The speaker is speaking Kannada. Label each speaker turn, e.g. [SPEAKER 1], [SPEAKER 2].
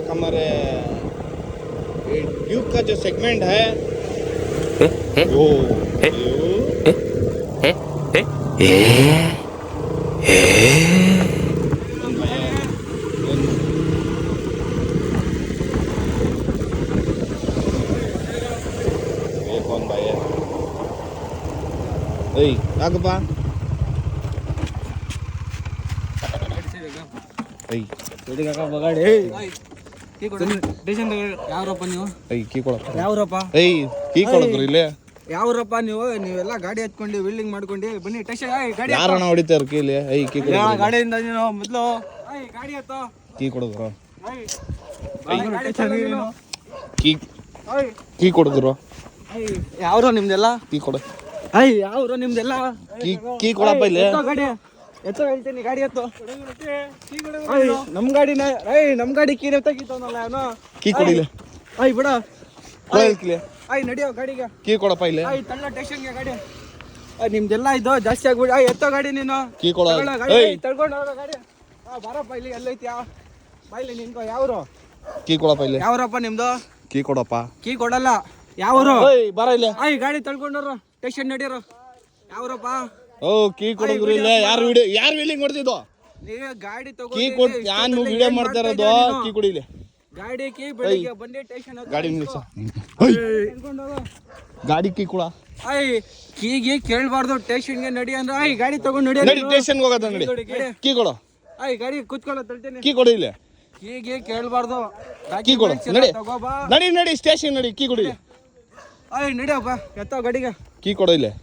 [SPEAKER 1] हमारे ट्यूब का जो सेगमेंट है कौन भाई है ಯಾಕಪ್ಪ
[SPEAKER 2] ಯಾವ್ರಪ್ಪ ನೀವು
[SPEAKER 1] ಕೀ ಕೊಡಪ್ಪ
[SPEAKER 2] ಯಾವ್ರಪ್ಪ
[SPEAKER 1] ಕೀ ಕೊಡಕ್ರಿ ಇಲ್ಲೇ
[SPEAKER 2] ಯಾವ್ರಪ್ಪ ನೀವೆಲ್ಲ ಗಾಡಿ ಹತ್ಕೊಂಡು ಬಿಲ್ಡಿಂಗ್ ಮಾಡ್ಕೊಂಡು ಬನ್ನಿ ಟೆನ್ಷನ್ ಗಾಡಿ
[SPEAKER 1] ಯಾರಣ್ಣ ಹೊಡಿತಾರ ಕೀಲಿ ಕೀ ಕೊಡ
[SPEAKER 2] ಗಾಡಿಯಿಂದ ನೀನು ಮೊದ್ಲು ಗಾಡಿ ಹತ್ತೋ
[SPEAKER 1] ಕೀ ಕೊಡದ್ರು
[SPEAKER 2] ಕೀ
[SPEAKER 1] ಕೀ ಕೊಡದ್ರು
[SPEAKER 2] ಯಾವ್ರೋ ನಿಮ್ದೆಲ್ಲ
[SPEAKER 1] ಕೀ ಕೊಡ
[SPEAKER 2] ಯಾವ್ರೋ ನಿಮ್ದೆಲ್ಲ
[SPEAKER 1] ಕೀ ಕೊಡಪ್ಪ ಇಲ್ಲಿ
[SPEAKER 2] ಗಾಡಿ ಎತ್ತೋ ಹೇಳ್ತೀನಿ ಗಾಡಿ ಎತ್ತೋ ನಮ್ ಗಾಡಿನ ನಮ್ ಗಾಡಿ ಕೀ ಎತ್ತಾಗಿತ್ತವನಲ್ಲ ಅವನು
[SPEAKER 1] ಕೀ ಕೊಡಿಲ್ಲ
[SPEAKER 2] ಬಿಡ
[SPEAKER 1] ಕೊಡಕ್ಲಿ
[SPEAKER 2] ನಡಿಯೋ ಗಾಡಿಗೆ
[SPEAKER 1] ಕೀ ಕೊಡಪ್ಪ ಇಲ್ಲಿ
[SPEAKER 2] ತಳ್ಳ ಸ್ಟೇಷನ್ಗೆ ಗಾಡಿ ನಿಮ್ದೆಲ್ಲ ಇದು ಜಾಸ್ತಿ ಆಗ್ಬಿಡಿ ಎತ್ತೋ ಗಾಡಿ ನೀನು
[SPEAKER 1] ಕೀ ಕೊಡ
[SPEAKER 2] ತಳ್ಕೊಂಡು ಹೋಗೋ ಗಾಡಿ ಬಾರಪ್ಪ ಇಲ್ಲಿ ಎಲ್ಲೈತ್ಯಾ ಬಾಯ್ಲಿ ನಿನ್ಕೋ ಯಾವ್ರು
[SPEAKER 1] ಕೀ ಕೊಡಪ್ಪ ಇಲ್ಲಿ
[SPEAKER 2] ಯಾವ್ರಪ್ಪ ನಿಮ್ದು
[SPEAKER 1] ಕೀ ಕೊಡಪ್ಪ
[SPEAKER 2] ಕೀ ಕೊಡಲ್ಲ ಯಾವ್ರು
[SPEAKER 1] ಬರ ಇಲ್ಲಿ
[SPEAKER 2] ಗಾಡಿ ತಳ್ಕೊಂಡ್ರ ಸ್ಟೇಷನ್ ನಡೀರೋ ಯಾವ್ರಪ್ಪ
[SPEAKER 1] ಕೀ ಕೊಡೋದ್ರು ಇಲ್ಲ ಯಾರು ವೀಲಿಂಗ್ ಮಾಡ್ತಿದ್ದು
[SPEAKER 2] ನೀವೇ ಗಾಡಿ
[SPEAKER 1] ಕೀ ಕೊಡ್ ನಾನು ವಿಡಿಯೋ ಮಾಡ್ತಾ ಇರೋದು ಕೀ ಕೊಡಿಲಿ
[SPEAKER 2] ಗಾಡಿ ಕೀ ಬೆಳಿಗ್ಗೆ ಬಂದಿ ಸ್ಟೇಷನ್
[SPEAKER 1] ಗಾಡಿ ನಿಲ್ಸ ಗಾಡಿ ಕೀ ಕೊಡ
[SPEAKER 2] ಕೀಗೆ ಕೇಳಬಾರ್ದು ಸ್ಟೇಷನ್ಗೆ ನಡಿ ಅಂದ್ರೆ ಗಾಡಿ ತಗೊಂಡು
[SPEAKER 1] ನಡಿ ಸ್ಟೇಷನ್ಗೆ ಹೋಗೋದ ನಡಿ ಕೀ ಕೊಡು
[SPEAKER 2] ಗಾಡಿ ಕುತ್ಕೊಳ್ಳೋ ತಳ್ತೇನೆ
[SPEAKER 1] ಕೀ ಕೊಡು ಇಲ್ಲಿ
[SPEAKER 2] ಕೀಗೆ ಕೇಳಬಾರ್ದು
[SPEAKER 1] ಕೀ ಕೊಡು ನಡಿ
[SPEAKER 2] ತಗೋಬಾ
[SPEAKER 1] ನಡಿ ಸ್ಟೇಷನ್ ನಡಿ ಕೀ ಕೊಡಿ
[SPEAKER 2] ನಡಿಯಪ್ಪ ಎತ್ತೋ ಗಾಡಿಗೆ
[SPEAKER 1] ಕೀ ಕೊಡು ಇಲ್ಲಿ